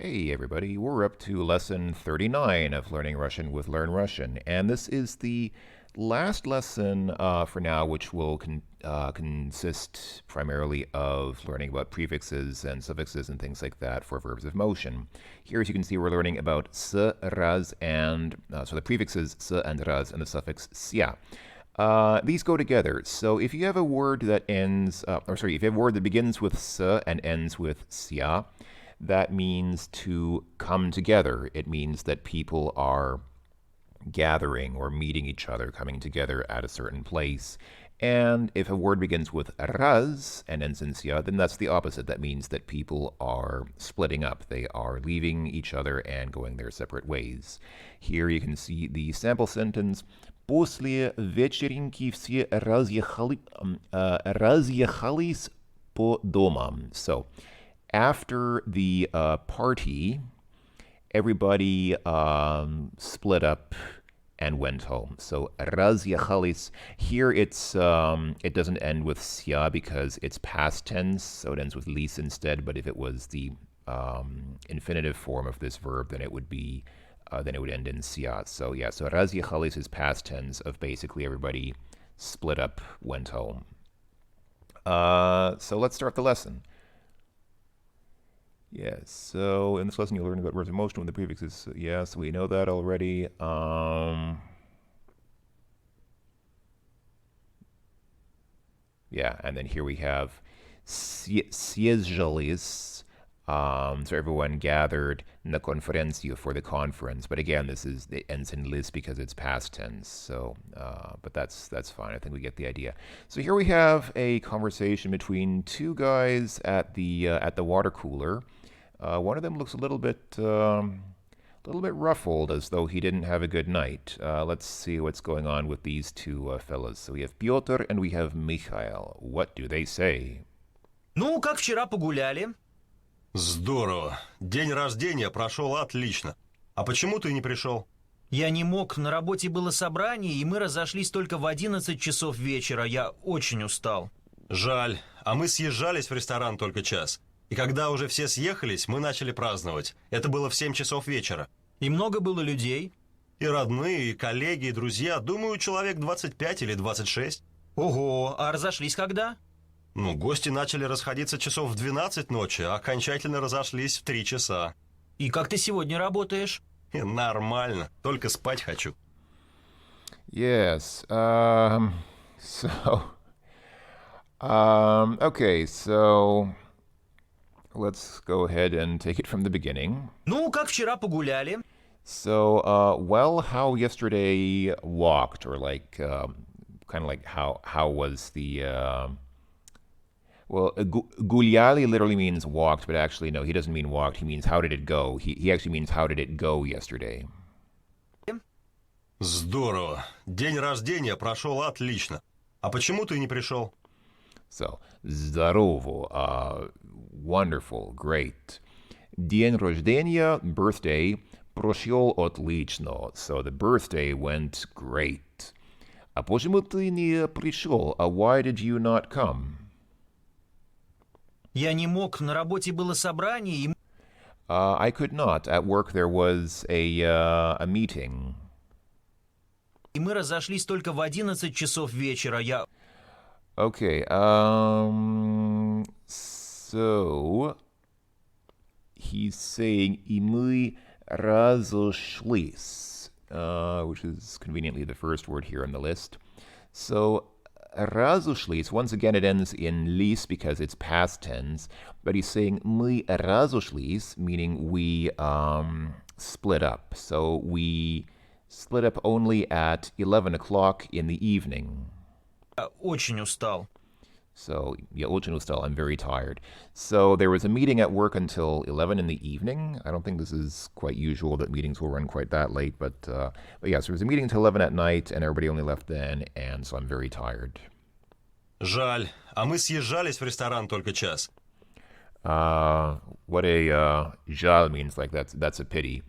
Hey everybody, we're up to lesson 39 of Learning Russian with Learn Russian, and this is the last lesson for now, which will consist primarily of learning about prefixes and suffixes and things like that for verbs of motion. Here, as you can see, we're learning about s, raz, and so the prefixes s and raz and the suffix sia. These go together. So if you have a word that ends, if you have a word that begins with s and ends with sia, that means to come together. It means that people are gathering or meeting each other, coming together at a certain place. And if a word begins with raz and ends in sia, then that's the opposite. That means that people are splitting up. They are leaving each other and going their separate ways. Here you can see the sample sentence. После вечеринки все разъехались по домам. So, after the party, everybody split up and went home. So разъехались. Here it doesn't end with sia because it's past tense, so it ends with lis instead. But if it was the infinitive form of this verb, then it would end in sia. So yeah, so разъехались is past tense of basically everybody split up, went home. So let's start the lesson. Yes, so in this lesson you'll learn about verbs of motion with the prefixes. Yes, we know that already. Yeah, and then here we have съезжались. So everyone gathered на конференцию for the conference. But again, it ends in lis because it's past tense. So, but that's fine. I think we get the idea. So here we have a conversation between two guys at the water cooler. One of them looks a little bit ruffled, as though he didn't have a good night. Let's see what's going on with these two fellas. So we have Piotr and we have Mikhail. What do they say? Ну, как вчера погуляли? Здорово. День рождения прошел отлично. А почему ты не пришел? Я не мог, на работе было собрание, и мы разошлись только в 11 часов вечера. Я очень устал. Жаль. А мы съезжались в ресторан только час. И когда уже все съехались, мы начали праздновать. Это было в 7 часов вечера. И много было людей? И родные, и коллеги, и друзья. Думаю, человек 25 или 26. Ого, а разошлись когда? Ну, гости начали расходиться часов в 12 ночи, а окончательно разошлись в 3 часа. И как ты сегодня работаешь? Нормально, только спать хочу. Yes. Okay, so let's go ahead and take it from the beginning. Ну, как вчера погуляли? So, well, how yesterday walked, or like, kind of like how was the, well, gulyali literally means walked, but actually, no, he doesn't mean walked. He means how did it go. He actually means how did it go yesterday. Здорово. День рождения прошел отлично. А почему ты не пришел? So, здорово, wonderful, great. День рождения, birthday, прошел отлично. So, the birthday went great. А почему ты не пришел? Why did you not come? Я не мог, на работе было собрание, и... I could not. At work there was a meeting. И мы разошлись только в 11 часов вечера. Я... Okay, so he's saying и мы разошлись, which is conveniently the first word here on the list. So разошлись, once again it ends in lis because it's past tense, but he's saying мы разошлись, meaning we split up. So we split up only at 11 o'clock in the evening. Очень устал. So, я очень устал, I'm very tired. So there was a meeting at work until 11 in the evening. I don't think this is quite usual that meetings will run quite that late, but yeah, so there was a meeting until 11 at night, and everybody only left then, and so I'm very tired. Жаль. А мы съезжались в ресторан только час. What a жаль means, like that's a pity.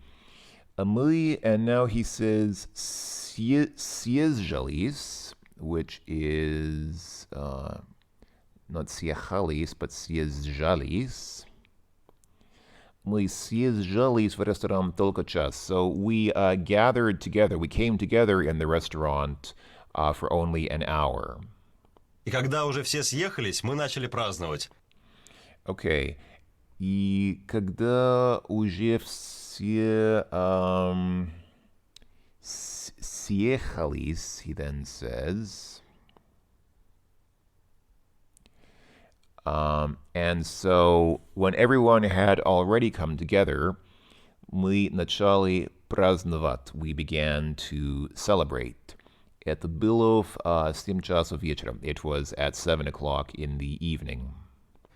Мы, and now he says съезжались, which is not съехались, but съезжались. Мы съезжались в ресторан только час. So we gathered together, we came together in the restaurant for only an hour. И когда уже все съехались, мы начали праздновать. Okay. И когда уже все съехались, he then says, and so when everyone had already come together, мы начали праздновать. We began to celebrate. Это было в 7 часов вечера. It was at 7 o'clock in the evening.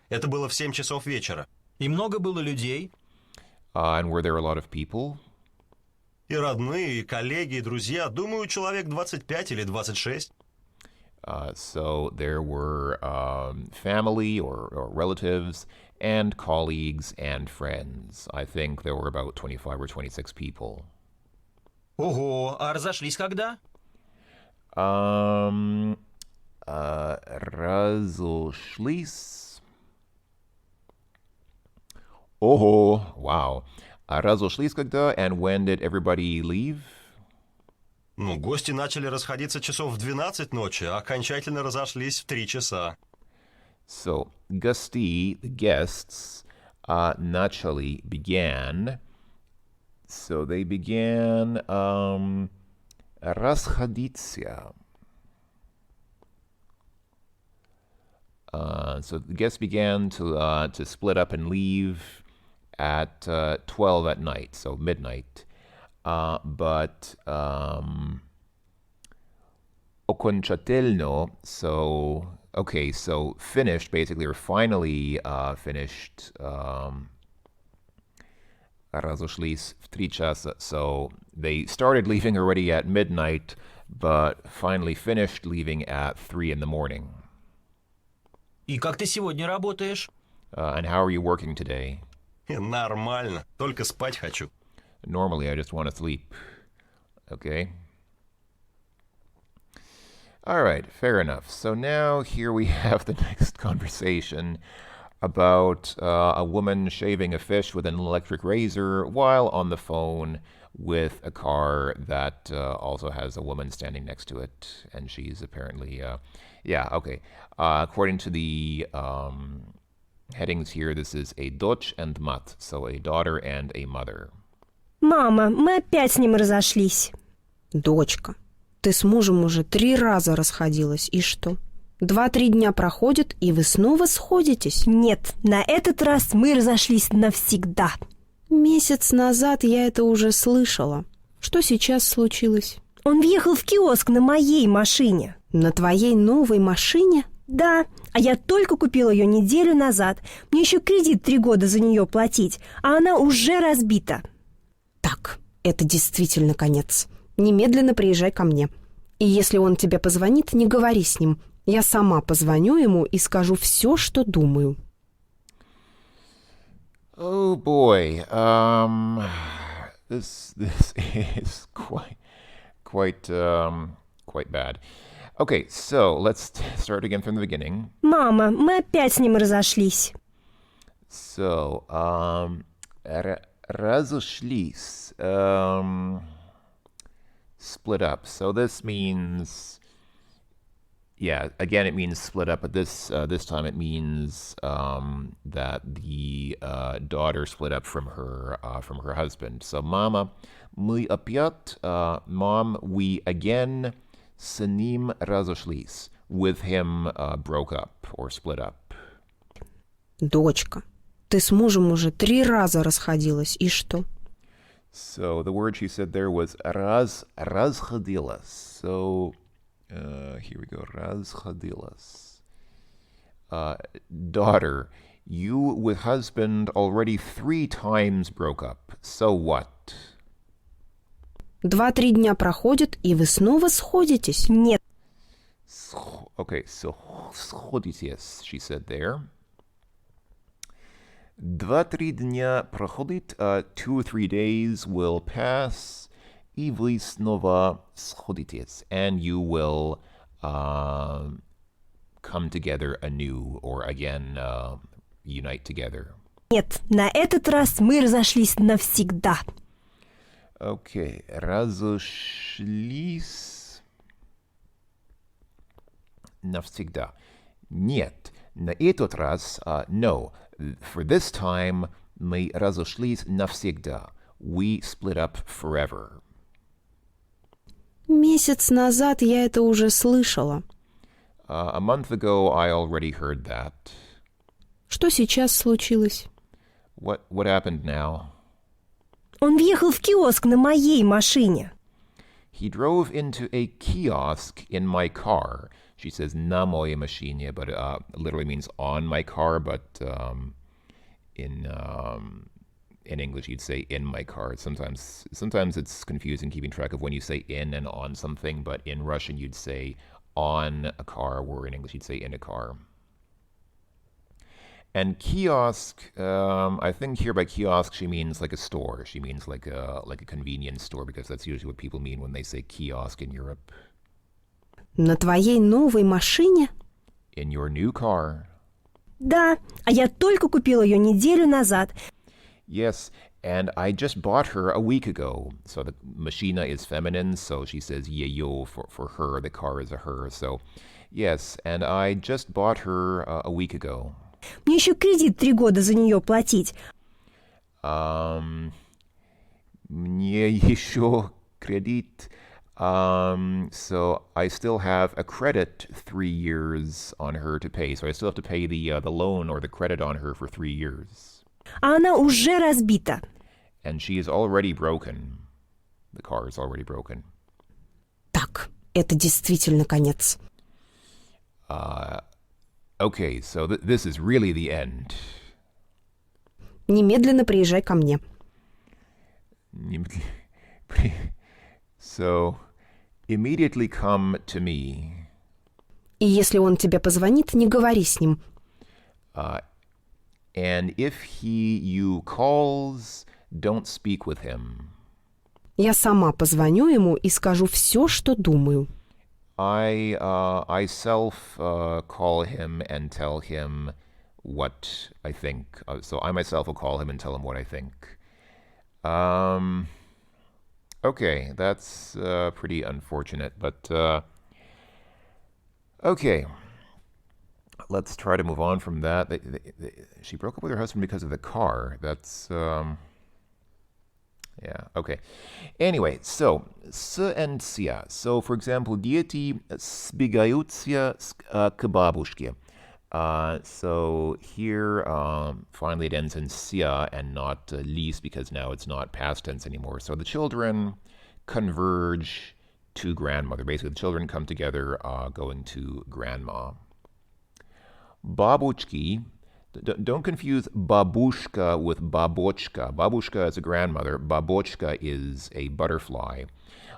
Это было в 7 часов вечера. И много было людей. And were there a lot of people? И родные, и коллеги, и друзья. Думаю, человек 25 или 26. So there were family or relatives and colleagues and friends. I think there were about 25 or 26 people. Ого, а разошлись когда? Разошлись. Ого, wow. Разошлись когда? And when did everybody leave? Ну, гости начали расходиться часов в 12 ночи, а окончательно разошлись в 3 часа. So, гости, the guests, начали, began. So they began расходиться. So the guests began to split up and leave at 12 at night, so midnight. But окончательно, so okay, so finished basically, or finally finished. Разошлись в 3 часа. So they started leaving already at midnight, but finally finished leaving at 3 in the morning. И как ты сегодня работаешь? And how are you working today? Нормально, только спать хочу. Normally, I just want to sleep. Okay. All right, fair enough. So now here we have the next conversation about a woman shaving a fish with an electric razor while on the phone with a car that also has a woman standing next to it. And she's apparently, yeah, okay. According to the headings here, this is a дочь and мать, so a daughter and a mother. Мама, мы опять с ним разошлись. Дочка, ты с мужем уже 3 раза расходилась, и что? 2-3 дня проходят, и вы снова сходитесь? Нет, на этот раз мы разошлись навсегда. Месяц назад я это уже слышала. Что сейчас случилось? Он въехал в киоск на моей машине. На твоей новой машине? Да, а я только купила ее неделю назад. Мне еще кредит 3 года за нее платить, а она уже разбита. Так, это действительно конец. Немедленно приезжай ко мне. И если он тебе позвонит, не говори с ним. Я сама позвоню ему и скажу все, что думаю. Oh boy, this is quite bad. Okay, so let's start again from the beginning. Мама, мы опять с ним разошлись. So, разошлись, split up. So this means, yeah, again it means split up, but this time it means that the daughter split up from her husband. So, mama, мы опять, mom, we again с ним разошлись. With him broke up or split up. Дочка, ты с мужем уже 3 раза расходилась, и что? So the word she said there was разходилась. So here we go, разходилась. Daughter, you with husband already 3 times broke up. So what? 2-3 дня проходят, и вы снова сходитесь? Нет. Okay, so сходитесь, she said there. 2-3 дня проходит, 2 or 3 days will pass, и вы снова сходитесь, and you will come together anew, or again unite together. Нет, на этот раз мы разошлись навсегда. Okay, разошлись навсегда. Нет, на этот раз, no. For this time, мы разошлись навсегда. We split up forever. Месяц назад я это уже слышала. A month ago, I already heard that. Что сейчас случилось? What happened now? Он въехал в киоск на моей машине. He drove into a kiosk in my car. She says na moje maszynie, but literally means on my car, but in English you'd say in my car. Sometimes it's confusing keeping track of when you say in and on something, but in Russian you'd say on a car, where in English you'd say in a car. And kiosk, I think here by kiosk she means like a store. She means like a convenience store, because that's usually what people mean when they say kiosk in Europe. На твоей новой машине? In your new car. Да, а я только купила ее неделю назад. Yes, and I just bought her a week ago. So the machina is feminine, so she says yeyo for her. The car is a her. So yes, and I just bought her a week ago. Мне еще кредит 3 года за нее платить. Мне еще кредит. So I still have a credit 3 years on her to pay. So I still have to pay the loan or the credit on her for 3 years. А она уже разбита. And she is already broken. The car is already broken. Так, это действительно конец. Okay, so this is really the end. Немедленно приезжай ко мне. So, immediately come to me. И если он тебе позвонит, не говори с ним. And if you calls, don't speak with him. Я сама позвоню ему и скажу все, что думаю. I call him and tell him what I think. So I myself will call him and tell him what I think. Okay, that's pretty unfortunate, but okay. Let's try to move on from that. She broke up with her husband because of the car. That's yeah, okay. Anyway, so, с and sia. So, for example, дети сбегаются к бабушке. So here, finally it ends in sia and not lis, because now it's not past tense anymore. So the children converge to grandmother. Basically, the children come together going to grandma. Babuchki. Don't confuse babushka with babochka. Babushka is a grandmother. Babochka is a butterfly.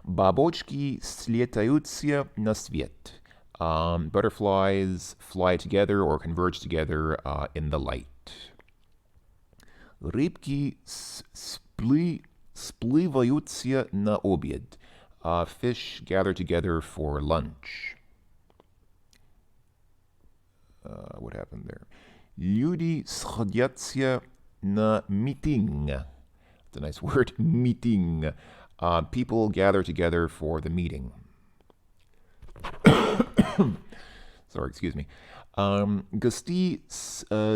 Babochki слетаются на свет. Butterflies fly together or converge together in the light. Рыбки сплываются на обед. Fish gather together for lunch. What happened there? Люди сходятся на митинг. It's a nice word, meeting. People gather together for the meeting. Sorry, excuse me. Гости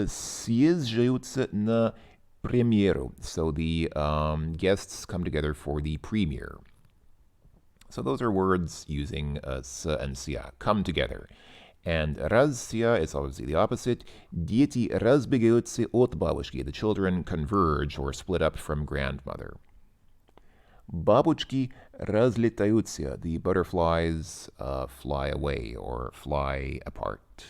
съезжаются на премьеру. So the guests come together for the premiere. So those are words using с and sia. Come together. And разsia is obviously the opposite. Дети разбегаются от бабушки. The children converge or split up from grandmother. Бабочки разлетаются. The butterflies fly away or fly apart.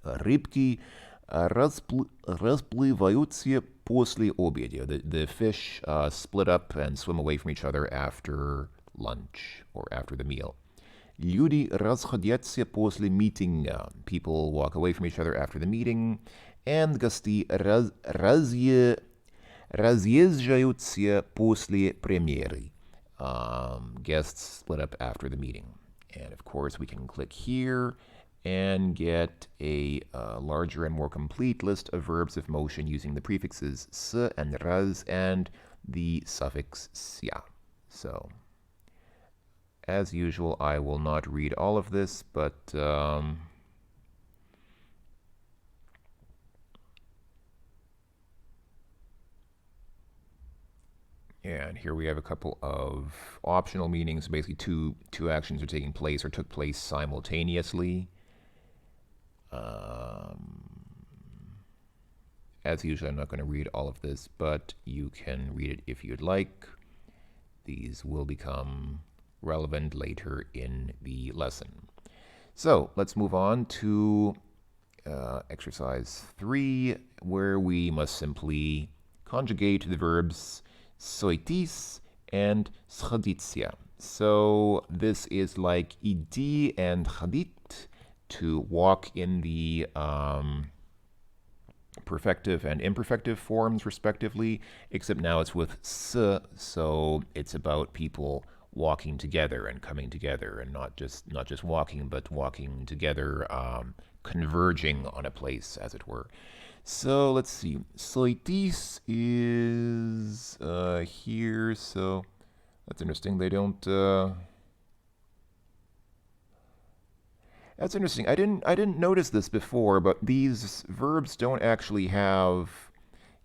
Рыбки расплываются после обеда. The fish split up and swim away from each other after lunch or after the meal. Люди расходятся после митинга. People walk away from each other after the meeting. And гости разъезжаются после премьеры. Guests split up after the meeting. And of course, we can click here and get a larger and more complete list of verbs of motion using the prefixes s and raz and the suffix sia. So, as usual, I will not read all of this, but and here we have a couple of optional meanings. Basically, two actions are taking place or took place simultaneously. As usual, I'm not going to read all of this, but you can read it if you'd like. These will become relevant later in the lesson. So let's move on to exercise 3, where we must simply conjugate the verbs soitis and schaditsia. So this is like idi and chadit, to walk in the perfective and imperfective forms respectively, except now it's with s, so it's about people walking together and coming together, and not just walking, but walking together, converging on a place, as it were. So let's see. Soitis is here, so that's interesting. They don't. That's interesting. I didn't notice this before, but these verbs don't actually have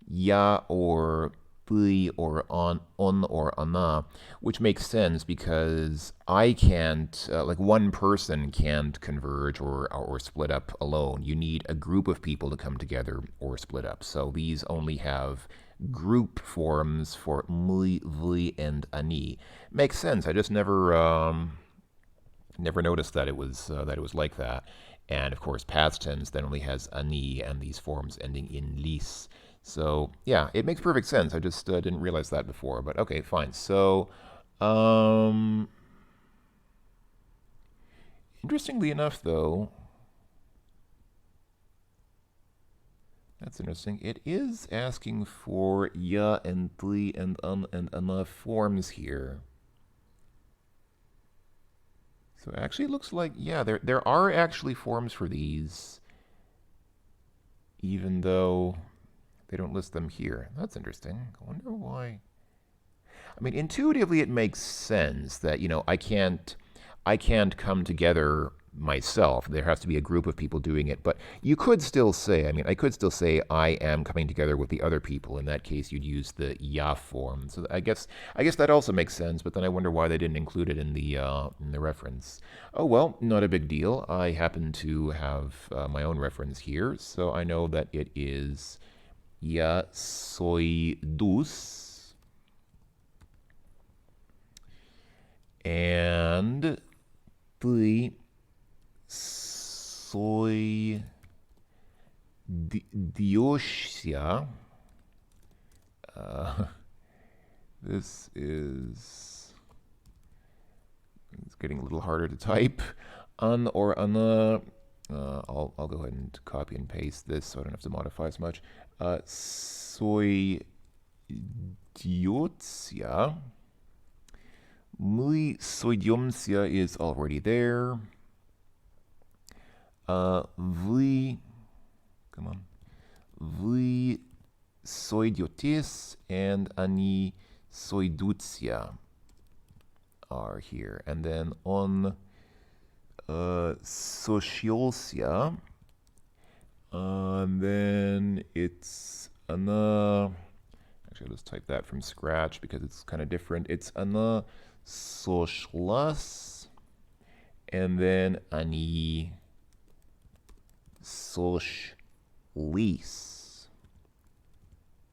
ya or th or on or ana, which makes sense because I can't, like one person can't converge or split up alone. You need a group of people to come together or split up. So these only have group forms for mli, vli, and ani. Makes sense. I just never noticed that it was like that. And of course, past tense then only has ani and these forms ending in lis. So yeah, it makes perfect sense. I just didn't realize that before, but okay, fine. So interestingly enough, though, that's interesting. It is asking for ya and tli and an and ana forms here. So actually, it looks like, yeah, there are actually forms for these, even though they don't list them here. That's interesting. I wonder why. I mean, intuitively, it makes sense that, you know, I can't come together myself. There has to be a group of people doing it. But you could still say, I mean, I could still say I am coming together with the other people. In that case, you'd use the ya form. So I guess that also makes sense. But then I wonder why they didn't include it in the reference. Oh well, not a big deal. I happen to have my own reference here, so I know that it is ya soy dus and the soy diosia. This is, it's getting a little harder to type. An or ana. I'll go ahead and copy and paste this so I don't have to modify as much. Soy diotia. Muy soidiomsia is already there. Vy, come on. Vy soidiotis and ani soidutia are here. And then on socialsia, then it's ana. Actually, let's type that from scratch because it's kind of different. It's ana socialas, and then ani socialis.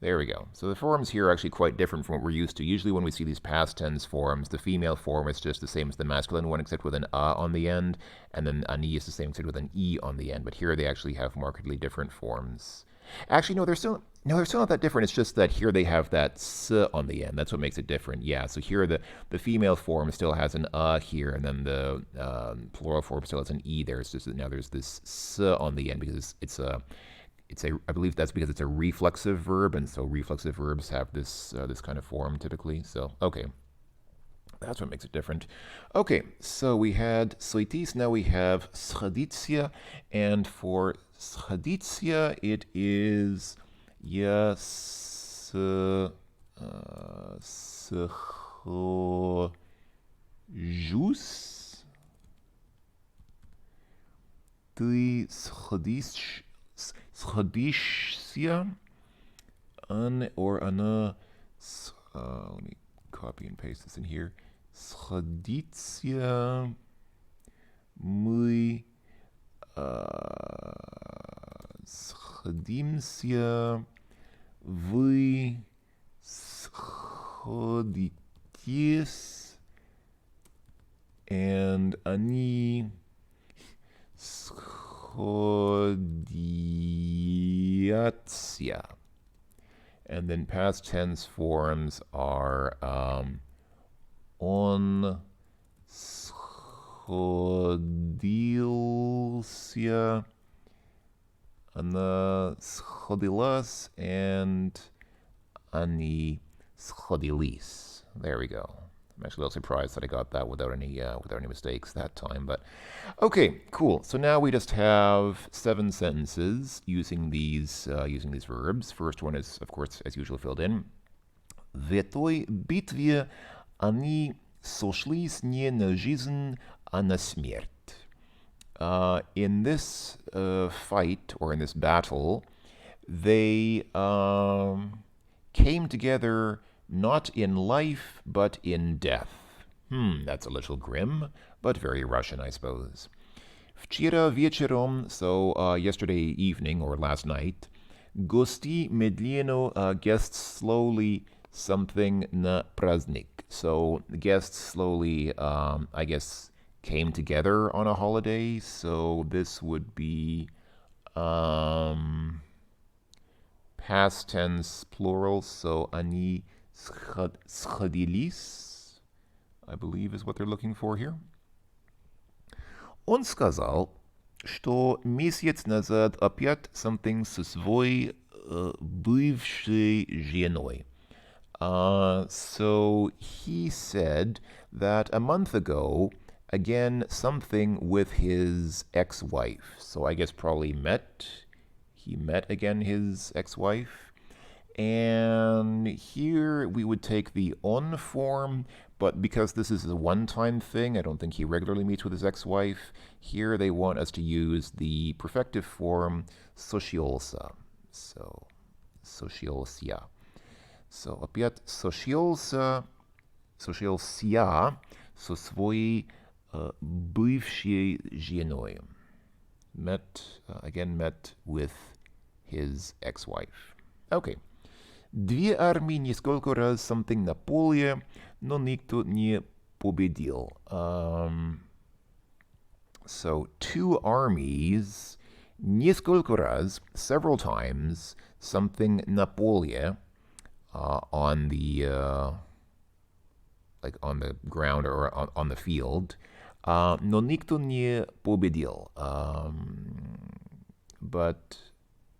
There we go. So the forms here are actually quite different from what we're used to. Usually when we see these past tense forms, the female form is just the same as the masculine one, except with an a on the end, and then ani is the same except with an e on the end. But here they actually have markedly different forms. Actually, no, they're still not that different. It's just that here they have that s on the end. That's what makes it different. Yeah, so here the female form still has an here, and then the plural form still has an e there. It's just that now there's this s on the end because I believe that's because it's a reflexive verb, and so reflexive verbs have this kind of form typically. So, okay. That's what makes it different. Okay, so we had soitis, now we have schoditsia, and for schoditsia it is schodjus, ты сходишься, or она, let me copy and paste this in here. Сходиться, мы сходимся, вы сходитесь, and они сходятся. And then past tense forms are он сходился, она сходилась, and они сходились. There we go. I'm actually a little surprised that I got that without any mistakes that time. But okay, cool. So now we just have 7 sentences using these verbs. First one is, of course, as usual, filled in. В этой битве они сошлись не на жизнь, а на смерть. In this fight, or in this battle, they came together not in life, but in death. That's a little grim, but very Russian, I suppose. Вчера вечером, so yesterday evening or last night, гости медленно, guests slowly, something на праздник. So guests slowly, I guess, came together on a holiday. So this would be past tense plural. So они сходились, I believe is what they're looking for here. Он сказал, что месяц назад опять something со своей бывшей женой. So he said that a month ago, again, something with his ex-wife. So I guess probably he met again his ex-wife. And here we would take the on form, but because this is a one-time thing, I don't think he regularly meets with his ex-wife. Here they want us to use the perfective form sociolsa. So, sociolsia. So, опять sociolsa, со своей бывшей женой. Met with his ex-wife. Okay. Две армии несколько раз something на поле, но никто не победил. So 2 armies, несколько раз, several times, something на поле, on the on the ground or on the field, но никто не победил. But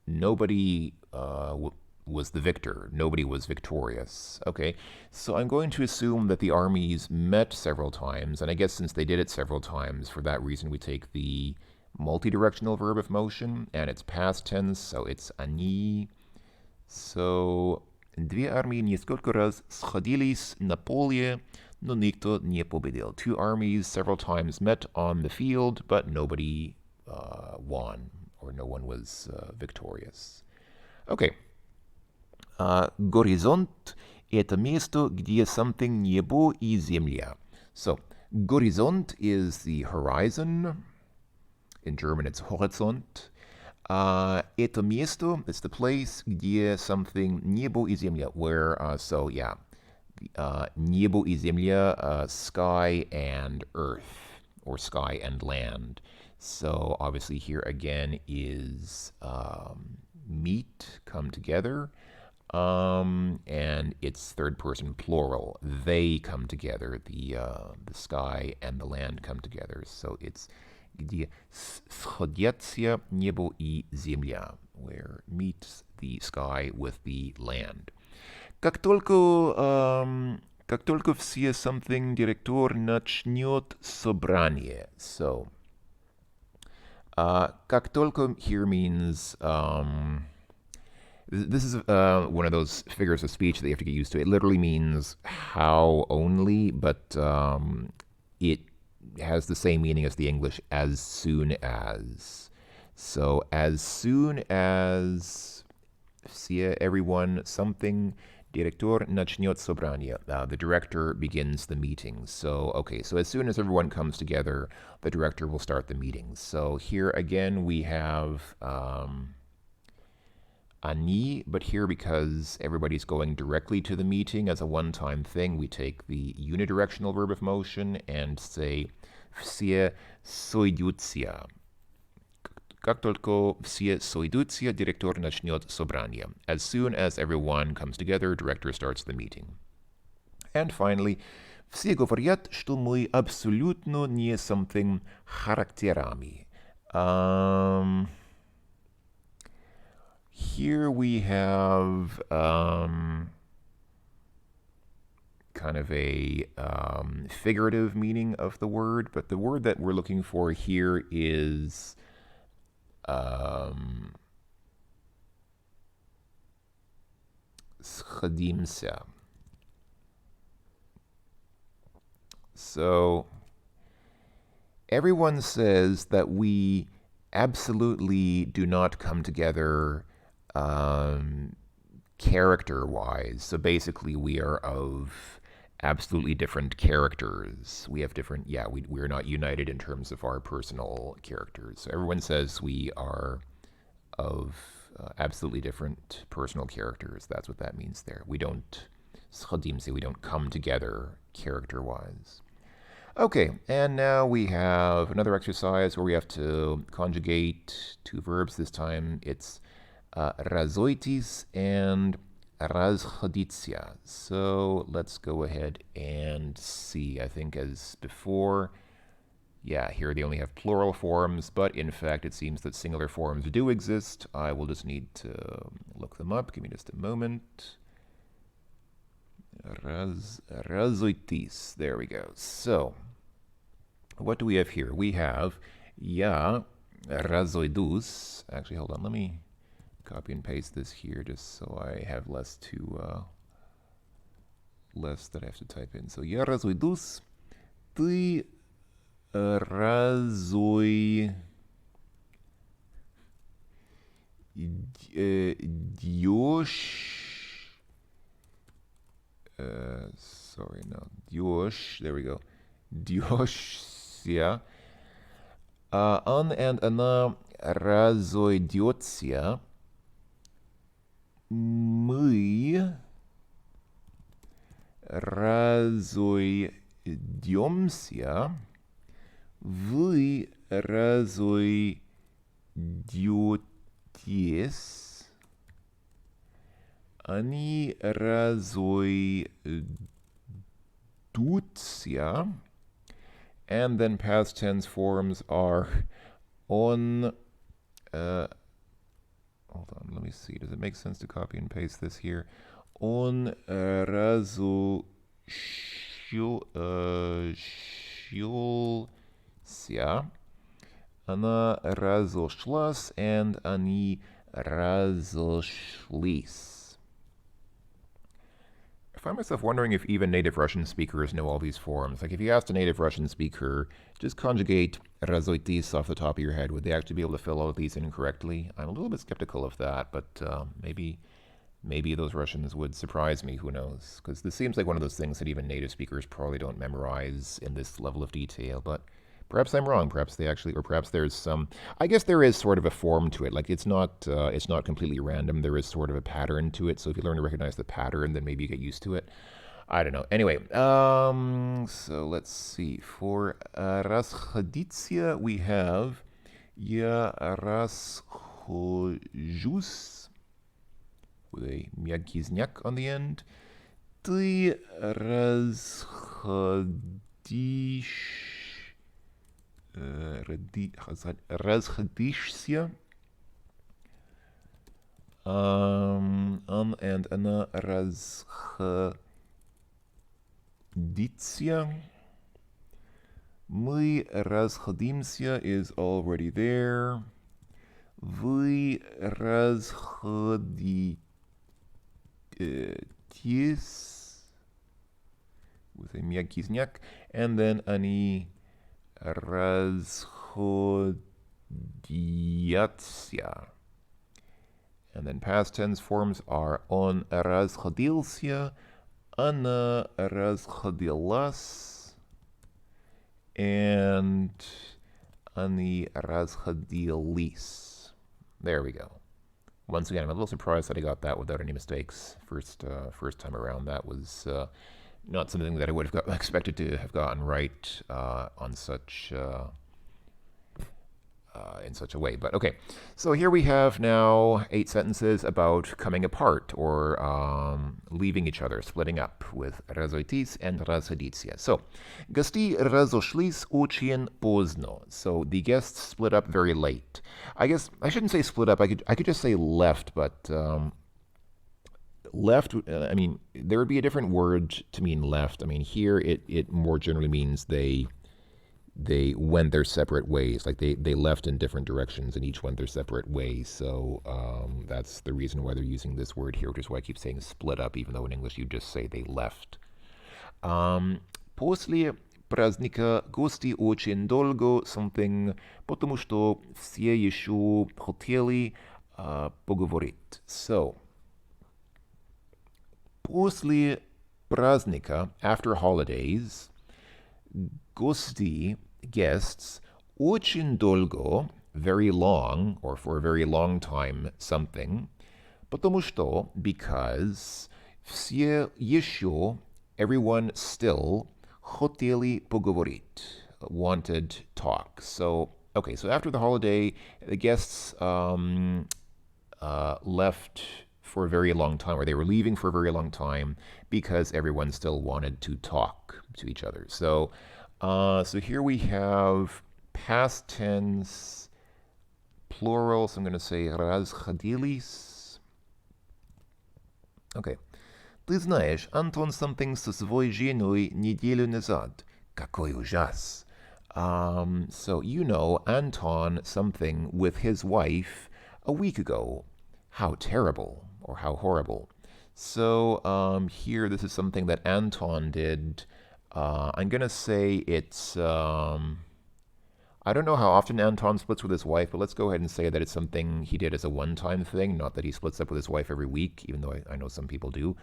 nobody was the victor. Nobody was victorious. Okay, so I'm going to assume that the armies met several times, and I guess since they did it several times, for that reason we take the multi-directional verb of motion, and it's past tense, so it's они. So, две армии несколько раз сходились на поле, но никто не победил. 2 armies several times met on the field, but nobody won, or no one was victorious. Okay. Горизонт – это место, где something небо и земля. So, горизонт is the horizon. In German, it's Horizont. Это место, it's the place, где something небо и земля, where, небо и земля, sky and earth, or sky and land. So, obviously here again is meet, come together. And it's third person plural. They come together. The sky and the land come together. So it's где сходятся небо и земля, where meets the sky with the land. Как только Как только все something, директор начнет собрание. So, как только here means this is one of those figures of speech that you have to get used to. It literally means how only, but it has the same meaning as the English as soon as. So as soon as everyone something Director начнет собрание. The director begins the meeting. So, okay, so as soon as everyone comes together, the director will start the meeting. So here again we have ani, but here because everybody's going directly to the meeting as a one-time thing, we take the unidirectional verb of motion and say все сойдутся. Как только все сойдутся, директор начнет собрание. As soon as everyone comes together, director starts the meeting. And finally, все говорят, что мы абсолютно не something характерами. Here we have kind of a figurative meaning of the word, but the word that we're looking for here is сходимся. So everyone says that we absolutely do not come together character-wise. So basically we are of absolutely different characters. We have different, we're not united in terms of our personal characters. So everyone says we are of absolutely different personal characters. That's what that means there. We don't come together character-wise. Okay, and now we have another exercise where we have to conjugate two verbs. This time it's razoitis and razhoditsia. So let's go ahead and see. I think as before, here they only have plural forms, but in fact it seems that singular forms do exist. I will just need to look them up. Give me just a moment. Razoitis. There we go. So, what do we have here? We have razoidus. Actually, hold on. Let me copy and paste this here just so I have less that I have to type in. So, я разойдусь, ты разойдешь. Дёшь. There we go. Дёшься. Он and она разойдется. Мы разойдемся. Вы разойдетесь. Они разойдутся. And then past tense forms are on. Hold on, let me see. Does it make sense to copy and paste this here? On разошёлся. Она разошлась, and они разошлись. I find myself wondering if even native Russian speakers know all these forms. Like if you asked a native Russian speaker, just conjugate razoitis off the top of your head, would they actually be able to fill all of these in correctly? I'm a little bit skeptical of that, but maybe those Russians would surprise me, who knows? Because this seems like one of those things that even native speakers probably don't memorize in this level of detail, but perhaps I'm wrong. Perhaps they actually, or perhaps there's some. I guess there is sort of a form to it. Like it's not completely random. There is sort of a pattern to it. So if you learn to recognize the pattern, then maybe you get used to it. I don't know. Anyway, so let's see. For расходиться, we have я расхожусь with a мягкий знак on the end. Ты разходишься. Он and она расходиться. Мы расходимся is already there. Вы расходитесь with a мягкий знак. And then они расходятся. And then past tense forms are он расходился, она расходилась, and они расходились. There we go. Once again, I'm a little surprised that I got that without any mistakes first time around. That was not something that I would have expected to have gotten right on such in such a way. But okay, so here we have now 8 sentences about coming apart or leaving each other, splitting up with разойтись and расходиться. So, гости разошлись очень поздно. So the guests split up very late. I guess I shouldn't say split up. I could just say left, but left. I mean, there would be a different word to mean left. I mean, here it more generally means they went their separate ways. Like they left in different directions and each went their separate ways. So that's the reason why they're using this word here, which is why I keep saying split up, even though in English you just say they left. После праздника гости очень долго something, потому что все еще хотели поговорить. So, после праздника, after holidays, гости, guests, очень долго, very long, or for a very long time, something, потому что, because, все еще, everyone still, хотели поговорить, wanted talk. So, okay, so after the holiday, the guests left for a very long time, or they were leaving for a very long time because everyone still wanted to talk to each other. So here we have past tense, plural, so I'm going to say расходились. Okay. Ты знаешь, Антон something со своей женой неделю назад. Какой ужас. So you know Anton something with his wife a week ago. How terrible, or how horrible. So here, this is something that Anton did. I'm going to say it's, I don't know how often Anton splits with his wife, but let's go ahead and say that it's something he did as a one-time thing, not that he splits up with his wife every week, even though I know some people do.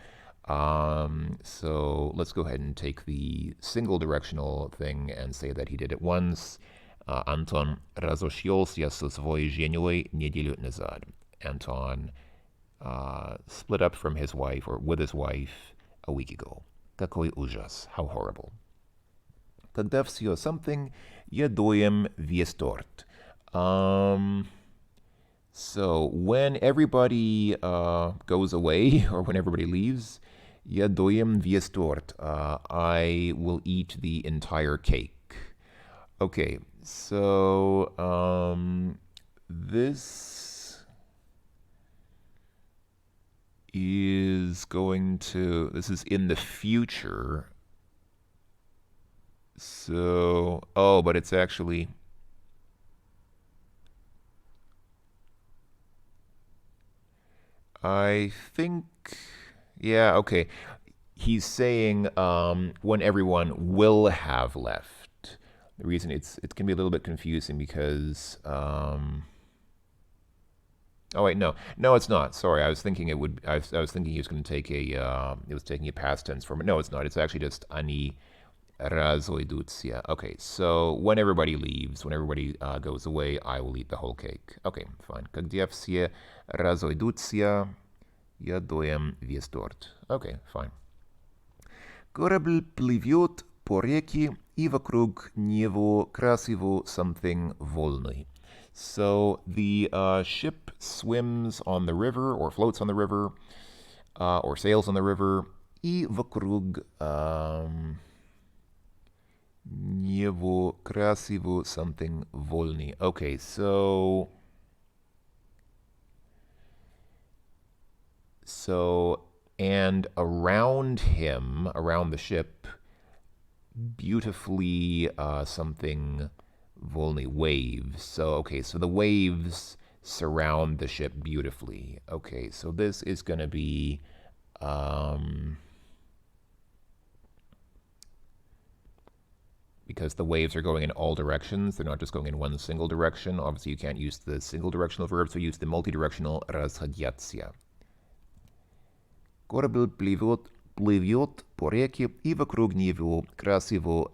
So let's go ahead and take the single directional thing and say that he did it once. Антон разошелся со своей женой неделю назад. Anton split up from his wife, or with his wife, a week ago. Какой ужас, how horrible. Когда все something, едоем весь торт. So when everybody goes away, or when everybody leaves, едоем весь торт. I will eat the entire cake. Okay, so this is this is in the future. So, but it's actually, I think, yeah, okay. He's saying when everyone will have left. The reason it can be a little bit confusing because, oh wait, no, it's not. Sorry, I was thinking it would. I was thinking he was going to take it was taking a past tense form. No, it's not. It's actually just они разойдутся. Okay, so when everybody leaves, when everybody goes away, I will eat the whole cake. Okay, fine. Когда все разойдутся, едоем весь торт. Okay, fine. Корабль плывет по реке, и вокруг него красиво something волны. So the ship swims on the river, or floats on the river, or sails on the river, и вокруг него красиво something волны. Okay, so and around him, around the ship, beautifully something volny, waves. So, okay, so the waves surround the ship beautifully. Okay, so this is going to be because the waves are going in all directions, they're not just going in one single direction. Obviously, you can't use the single directional verb, so use the multidirectional расходятся. Корабль плывет по реке, и вокруг него красиво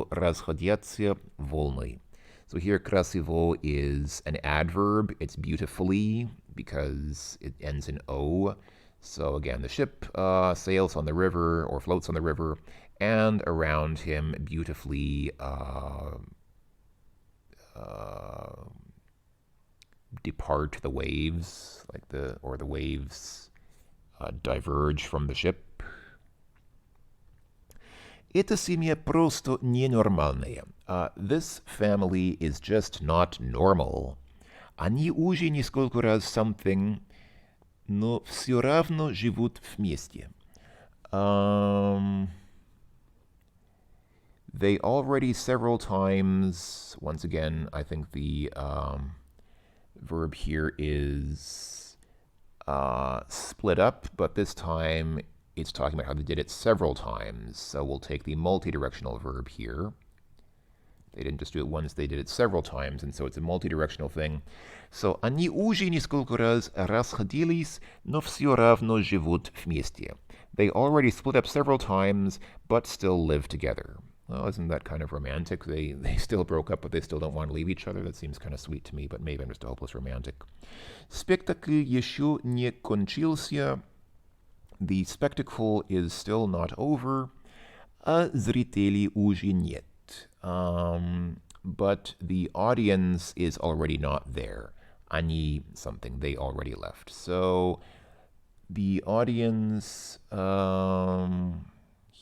расходятся волны. So here, красиво is an adverb. It's beautifully because it ends in O. So again, the ship sails on the river or floats on the river, and around him beautifully depart the waves, the waves diverge from the ship. Эта семья просто ненормальная. This family is just not normal. Они уже несколько раз something, но все равно живут вместе. They already several times, once again, I think the verb here is split up, but this time it's talking about how they did it several times. So we'll take the multidirectional verb here. They didn't just do it once, they did it several times, and so it's a multidirectional thing. So они уже несколько раз расходились, но все равно живут вместе. They already split up several times, but still live together. Well, isn't that kind of romantic? They still broke up, but they still don't want to leave each other. That seems kind of sweet to me, but maybe I'm just a hopeless romantic. Спектакль еще не кончился. The spectacle is still not over. А зрителей уже нет. But the audience is already not there. Они something. They already left. So the audience...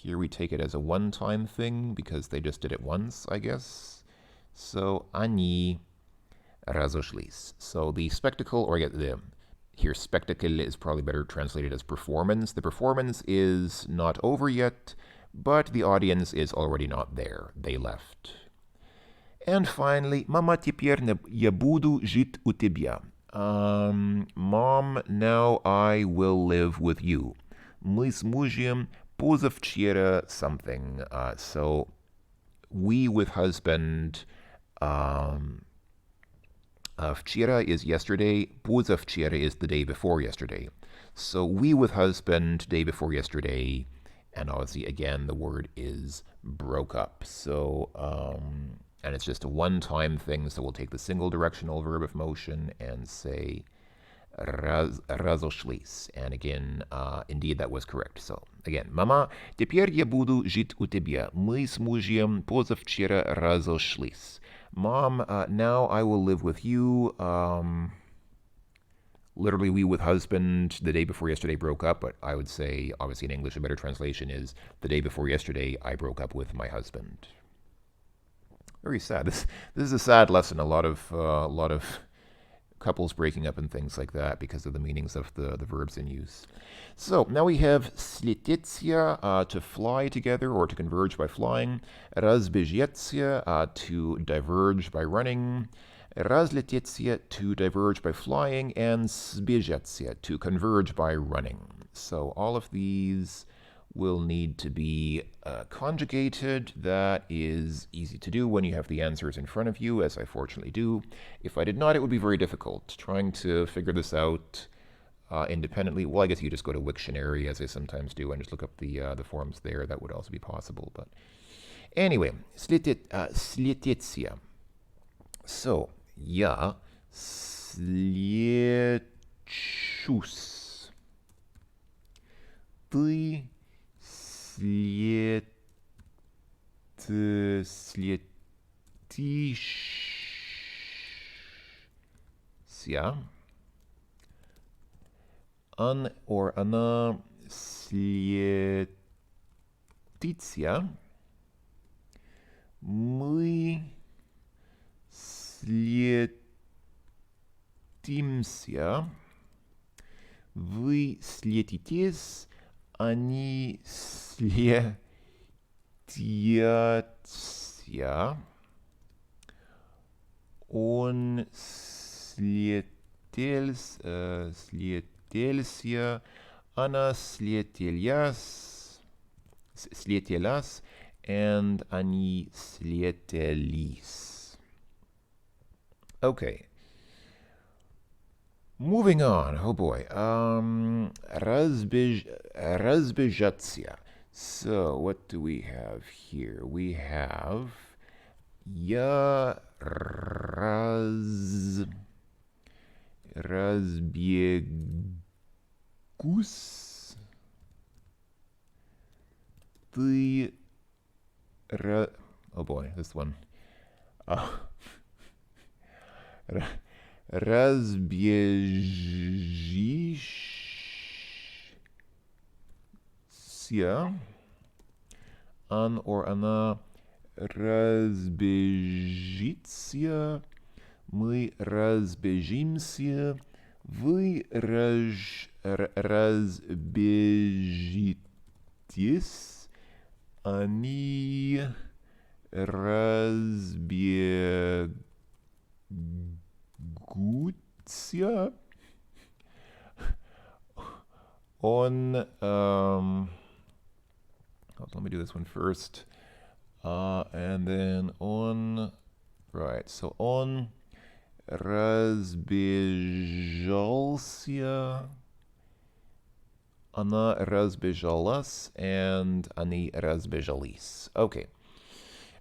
Here we take it as a one-time thing because they just did it once, I guess. So, они разошлись. So the spectacle, or here spectacle is probably better translated as performance. The performance is not over yet, but the audience is already not there. They left. And finally, мама, теперь я буду жить у тебя. Mom, now I will live with you. Мы с мужем позавчера something. So we with husband. Вчера is yesterday. Позавчера is the day before yesterday. So we with husband, day before yesterday. And obviously, again, the word is broke up. So, and it's just a one-time thing. So we'll take the single directional verb of motion and say разошлись. And again, indeed, that was correct. So, again, мама, теперь я буду жить у тебя. Мы с мужем позавчера разошлись. Mom, now I will live with you. Literally, we with husband, the day before yesterday broke up, but I would say, obviously in English, a better translation is the day before yesterday I broke up with my husband. Very sad. This is a sad lesson. A lot of couples breaking up and things like that because of the meanings of the verbs in use. So now we have слететься, to fly together or to converge by flying. Разбежаться, to diverge by running. Разлететься, to diverge by flying. And сбежаться, to converge by running. So all of these will need to be conjugated. That is easy to do when you have the answers in front of you, as I fortunately do. If I did not, it would be very difficult. Trying to figure this out independently, well, I guess you just go to Wiktionary, as I sometimes do, and just look up the forms there. That would also be possible. But anyway, слететься. So, я слечусь. Ты слетишься. Он or она слетится. Мы слетимся. Вы слетитесь. Они слетятся. слетятся. Он слетелся, она слетелась, and они слетелись. Okay. Moving on. Oh boy. Разбежаться. So, what do we have here? We have я разбегусь. Ты oh boy, this one. Разбежишься. Он or она разбежится. Мы разбежимся. Вы разбежитесь. Они разбегутся. Он let me do this one first. And then on, right, so on разбежался, она разбежалась, and они разбежались. Okay.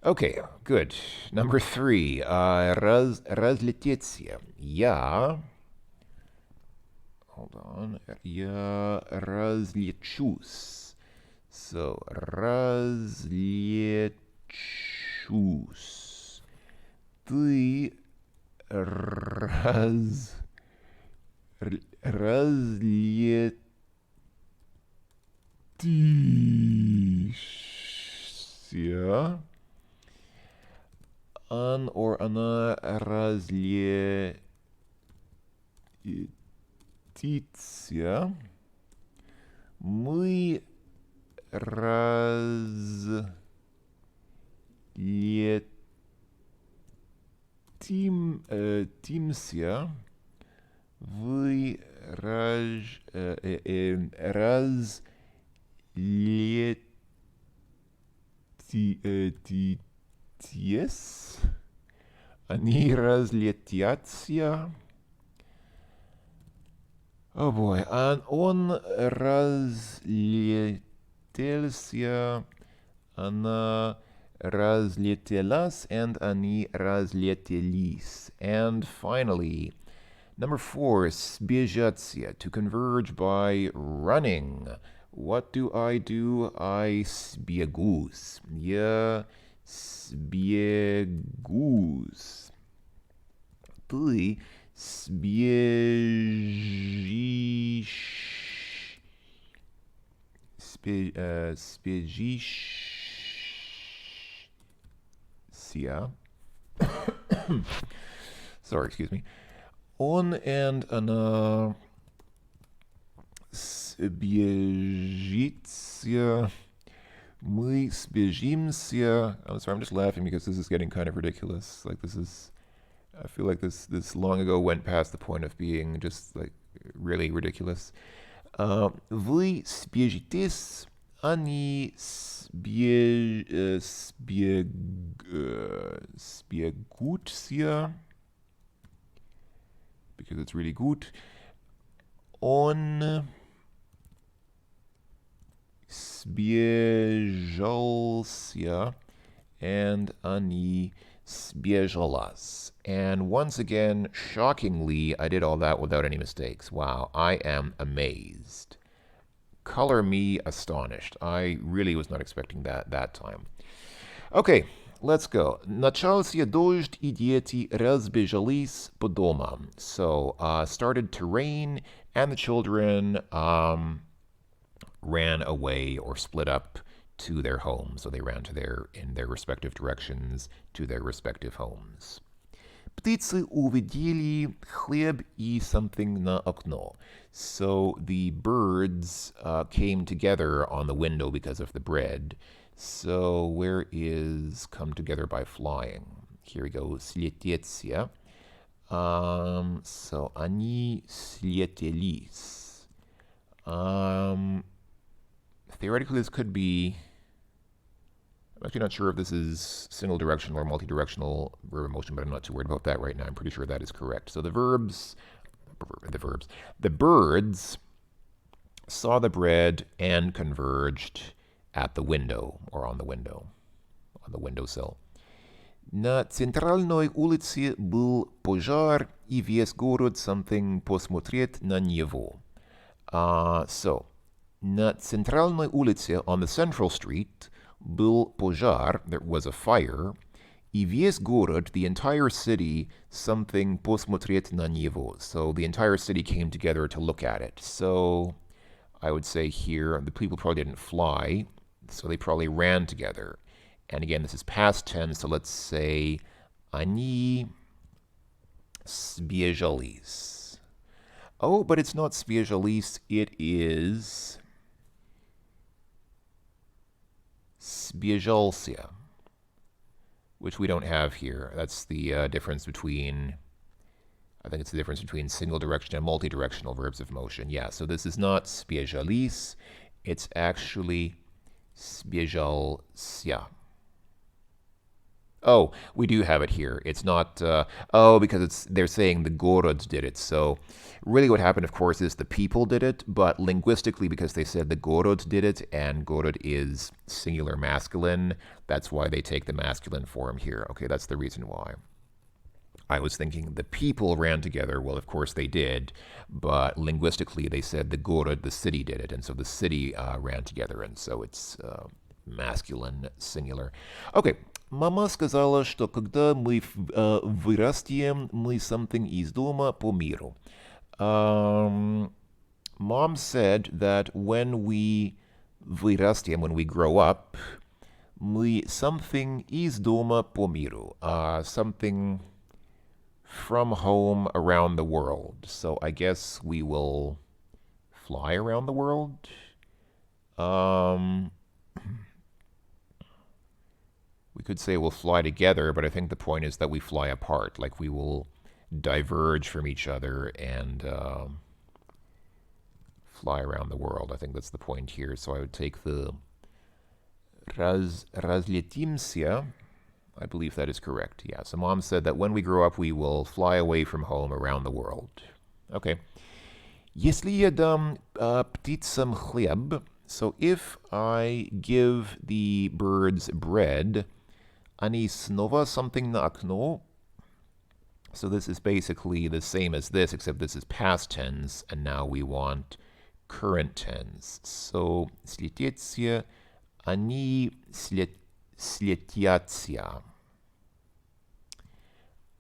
Okay, good. Number 3, разлететься. Я, hold on, я разлечусь. So, разлечусь. Ты разлетишься. Он or она разлетится. Мы разлетимся. Вы разлетитесь. Они разлетятся. Oh boy. Он разлетелся. Она разлетелась, and они разлетелись. And finally, number 4, сбежаться, to converge by running. What do? I сбегусь. Я сбегусь. Ты спежишься. Sorry, excuse me. Он and она сбежится. Мы сбежимся. I'm sorry, I'm just laughing because this is getting kind of ridiculous. Like I feel like this long ago went past the point of being just like really ridiculous. Вы сбежитесь, они сбегутся, because it's really good. Он сбежался, and они сбежалась. And once again, shockingly, I did all that without any mistakes. Wow, I am amazed. Color me astonished. I really was not expecting that time. Okay, let's go. Начался дождь, и дети разбежались по домам. So, started to rain, and the children ran away or split up to their homes. So they ran in their respective directions to their respective homes. Птицы увидели хлеб и something на окно. So the birds came together on the window because of the bread. So where is come together by flying? Here we go. Слететься. So они слетелись. Theoretically, this could be. I'm actually not sure if this is single directional or multi-directional verb in motion, but I'm not too worried about that right now. I'm pretty sure that is correct. So the birds saw the bread and converged at the window or on the windowsill. На центральной улице был пожар, и весь город something посмотреть на него. So, на центральной улице, on the central street, был пожар, there was a fire, и весь город, the entire city, something посмотреть на него. So the entire city came together to look at it. So I would say here, the people probably didn't fly, so they probably ran together. And again, this is past tense, so let's say они сбежались. Oh, but it's not сбежались, it is сбежался, which we don't have here. That's the difference between, I think it's the difference between single direction and multi-directional verbs of motion. Yeah, so this is not сбежались, it's actually сбежался. Oh, we do have it here. It's not, because they're saying the город did it. So really what happened, of course, is the people did it, but linguistically, because they said the город did it, and город is singular masculine, that's why they take the masculine form here. Okay, that's the reason why. I was thinking the people ran together. Well, of course they did, but linguistically they said the город, the city did it, and so the city ran together, and so it's masculine, singular. Okay. Мама сказала, что когда мы вырастем, мы something из дома по миру. Mom said that when we вырастем, when we grow up, мы something из дома по миру. Something from home around the world. So I guess we will fly around the world. We could say we'll fly together, but I think the point is that we fly apart. Like we will diverge from each other and fly around the world. I think that's the point here. So I would take the разлетимся. I believe that is correct. Yeah, so Mom said that when we grow up, we will fly away from home around the world. Okay. Если я дам птицам хлеб, so if I give the birds bread, они снова something на окно. So this is basically the same as this, except this is past tense, and now we want current tense. So слететься, они слетятся.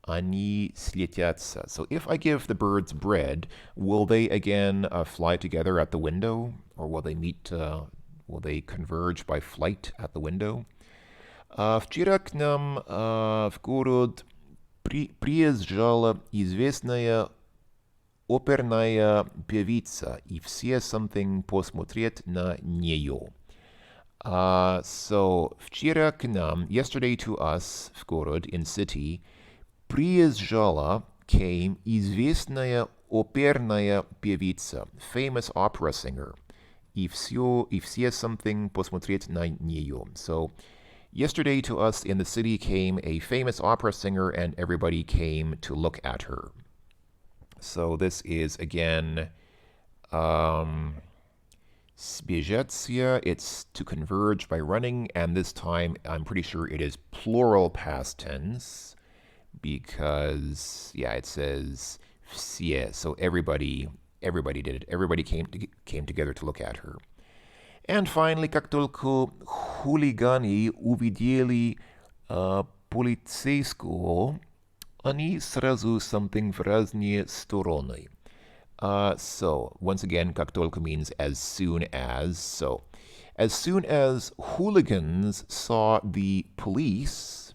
Они слетятся. So if I give the birds bread, will they again fly together at the window? Or will they will they converge by flight at the window? Вчера к нам в город приезжала известная оперная певица, и все something посмотреть на нее. So, вчера к нам, yesterday to us, в город, in city, приезжала, came, известная оперная певица, famous opera singer, и все something посмотреть на нее. So, yesterday to us in the city came a famous opera singer, and everybody came to look at her. So this is, again, сбежаться, it's to converge by running, and this time I'm pretty sure it is plural past tense, because, yeah, it says все, so everybody did it. Everybody came together to look at her. And finally, как только хулиганы увидели полицейского, они сразу something в разные стороны. So, once again, как только means as soon as. So, as soon as hooligans saw the police,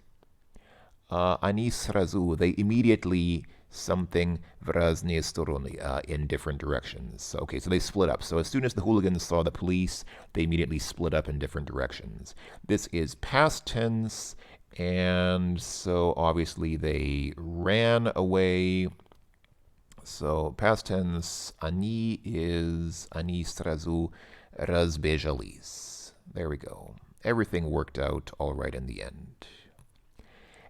они сразу, they immediately something в разные стороны, in different directions. So, okay, so they split up. So as soon as the hooligans saw the police, they immediately split up in different directions. This is past tense, and so obviously they ran away. So past tense, они сразу разбежались. There we go. Everything worked out all right in the end.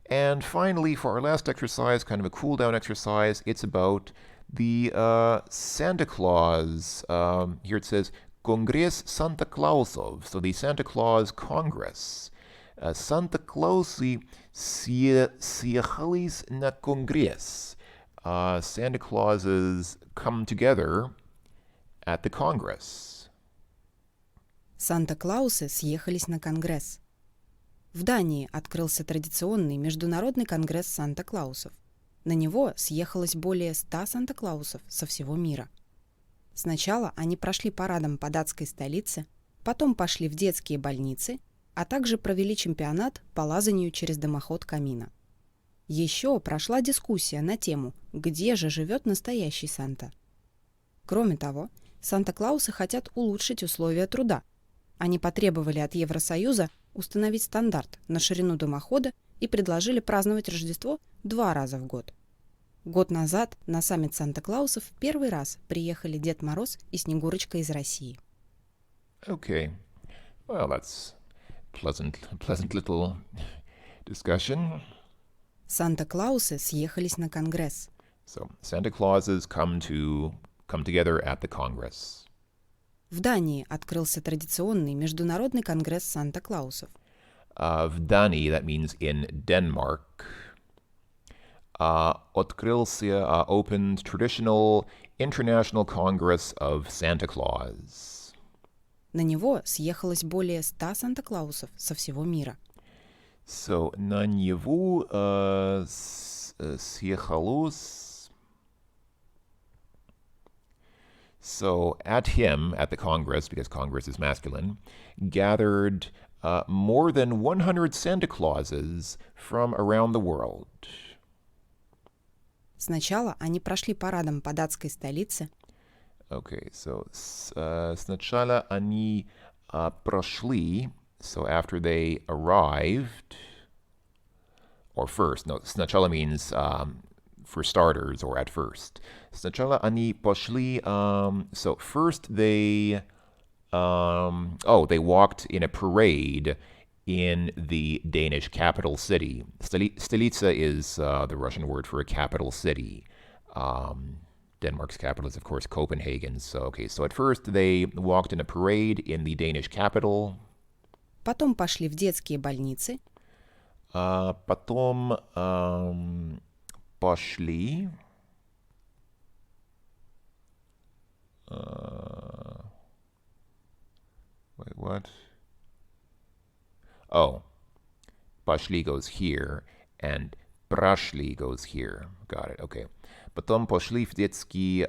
And finally, for our last exercise, kind of a cool down exercise, it's about the Santa Claus. Here it says Конгресс Santa Clausov. So the Santa Claus Congress. Santa Clausi съехались на Конгресс. Santa Clauses come together at the Congress. Санта-Клаусы съехались на Конгресс. В Дании открылся традиционный международный конгресс Санта-Клаусов. На него съехалось более 100 Санта-Клаусов со всего мира. Сначала они прошли парадом по датской столице, потом пошли в детские больницы, а также провели чемпионат по лазанию через дымоход камина. Еще прошла дискуссия на тему, где же живет настоящий Санта. Кроме того, Санта-Клаусы хотят улучшить условия труда. Они потребовали от Евросоюза установить стандарт на ширину дымохода и предложили праздновать Рождество 2 раза в год. Год назад на саммит Санта-Клаусов первый раз приехали Дед Мороз и Снегурочка из России. Okay. Well, that's pleasant little discussion. Санта-Клаусы съехались на Конгресс. So Santa Clauses come together at the Congress. В Дании открылся традиционный международный конгресс Санта-Клаусов. В Дании, that means in Denmark. Открылся, opened traditional International Congress of Santa Claus. На него съехалось более 100 Санта-Клаусов со всего мира. So, на него съехалось. So, at him, at the Congress, because Congress is masculine, gathered more than 100 Santa Clauses from around the world. Сначала они прошли парадом по датской столице. Okay, so сначала они прошли, so after they arrived, or first, no, сначала means for starters or at first. Сначала они пошли, so first they walked in a parade in the Danish capital city. Stolica is the Russian word for a capital city. Denmark's capital is, of course, Copenhagen. So at first they walked in a parade in the Danish capital. Потом пошли в детские больницы. Потом пошли. Wait, what? Oh, пошли goes here, and прошли goes here. Got it. Okay. Потом пошли в детские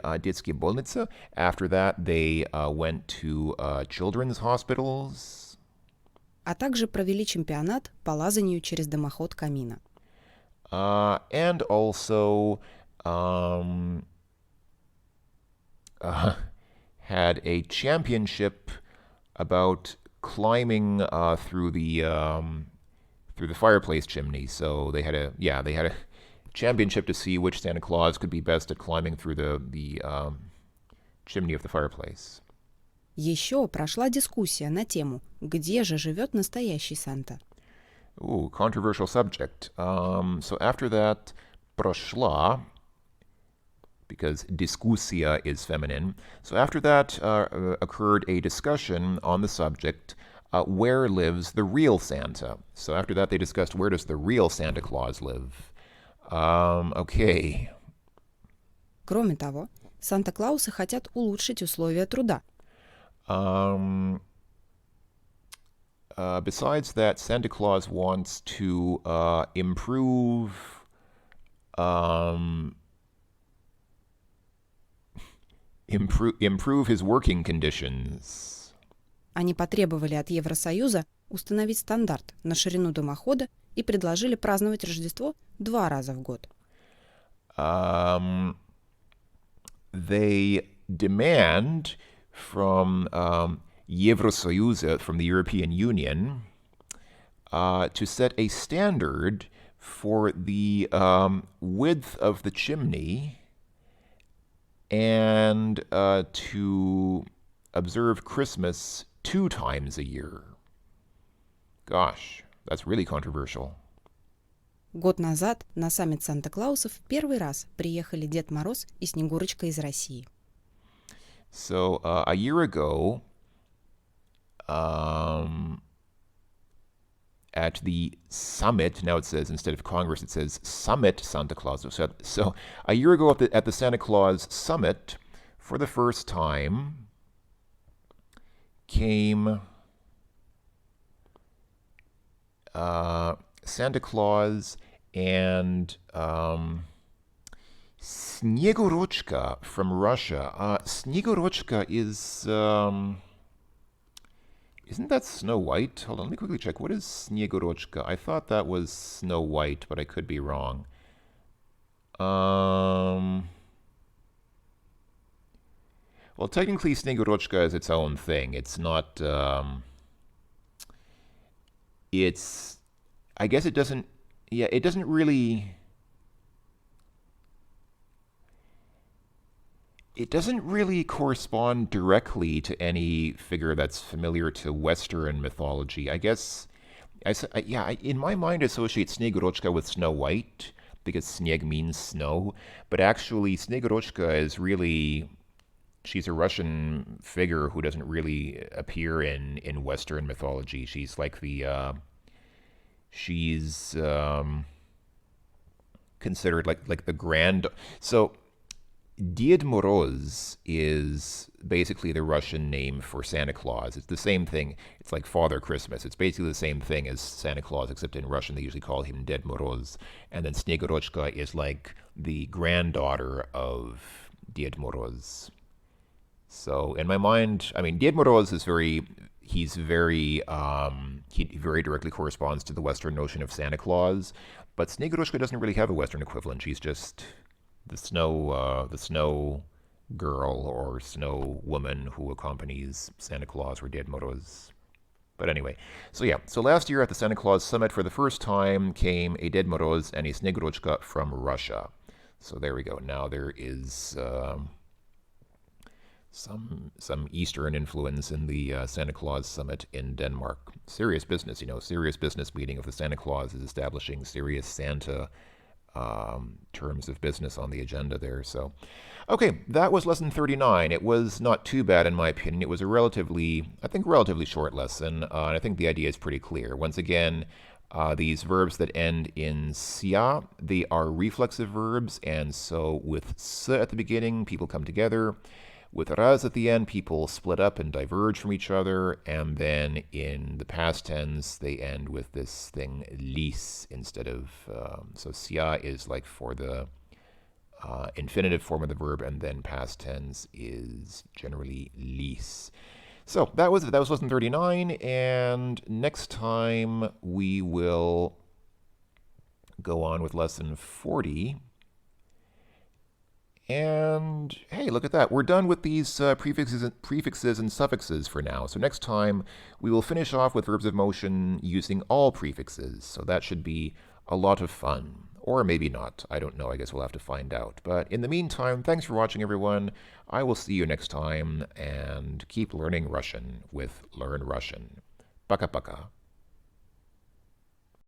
больницы. After that, they went to children's hospitals. А также провели чемпионат по лазанию через дымоход камина. And also had a championship about climbing through the fireplace chimney. So they had a championship to see which Santa Claus could be best at climbing through the chimney of the fireplace. Еще прошла дискуссия на тему, где же живет настоящий Санта. Ooh, controversial subject. So after that, прошла, because diskusia is feminine. So after that occurred a discussion on the subject, where lives the real Santa? So after that they discussed, where does the real Santa Claus live? Okay. Кроме того, Санта-Клаусы хотят улучшить условия труда. Besides that, Santa Claus wants to improve his working conditions. Они потребовали от Евросоюза установить стандарт на ширину дымохода и предложили праздновать Рождество 2 раза в год. they demand from Евросоюза, from the European Union, to set a standard for the width of the chimney and to observe Christmas 2 times a year. Gosh, that's really controversial. Год назад на саммит Санта-Клаусов в первый раз приехали Дед Мороз и Снегурочка из России. So a year ago, at the summit, now it says instead of Congress, it says Summit Santa Claus. So a year ago at the Santa Claus Summit, for the first time, came Santa Claus and Snegorochka from Russia. Snegorochka is... isn't that Snow White? Hold on, let me quickly check. What is Snegorochka? I thought that was Snow White, but I could be wrong. Well, technically Snegorochka is its own thing. It's not... it's... I guess it doesn't... Yeah, it doesn't really... It doesn't really correspond directly to any figure that's familiar to Western mythology. I guess, in my mind, I associate Snegorochka with Snow White because Sneg means snow, but actually Snegorochka is really, she's a Russian figure who doesn't really appear in Western mythology. She's like the, she's considered like the grand, so Ded Moroz is basically the Russian name for Santa Claus. It's the same thing. It's like Father Christmas. It's basically the same thing as Santa Claus, except in Russian they usually call him Ded Moroz. And then Snegorochka is like the granddaughter of Ded Moroz. So in my mind, I mean, Ded Moroz is he very directly corresponds to the Western notion of Santa Claus. But Snegorochka doesn't really have a Western equivalent. She's just the snow girl or snow woman who accompanies Santa Claus or Ded Moroz. But anyway, so last year at the Santa Claus Summit for the first time came a Ded Moroz and a Snegorochka from Russia. So there we go. Now there is some Eastern influence in the Santa Claus Summit in Denmark. Serious business, serious business meeting of the Santa Claus is establishing serious Santa terms of business on the agenda there. So, okay, that was lesson 39. It was not too bad in my opinion. It was a relatively short lesson, and I think the idea is pretty clear. Once again, these verbs that end in sia, they are reflexive verbs, and so with s at the beginning, people come together. With raz at the end, people split up and diverge from each other, and then in the past tense, they end with this thing lis instead of, so sia is like for the infinitive form of the verb, and then past tense is generally lis. So that was lesson 39, and next time we will go on with lesson 40. And hey, look at that. We're done with these prefixes and suffixes for now. So next time, we will finish off with verbs of motion using all prefixes. So that should be a lot of fun. Or maybe not. I don't know. I guess we'll have to find out. But in the meantime, thanks for watching, everyone. I will see you next time. And keep learning Russian with Learn Russian. Пока-пока.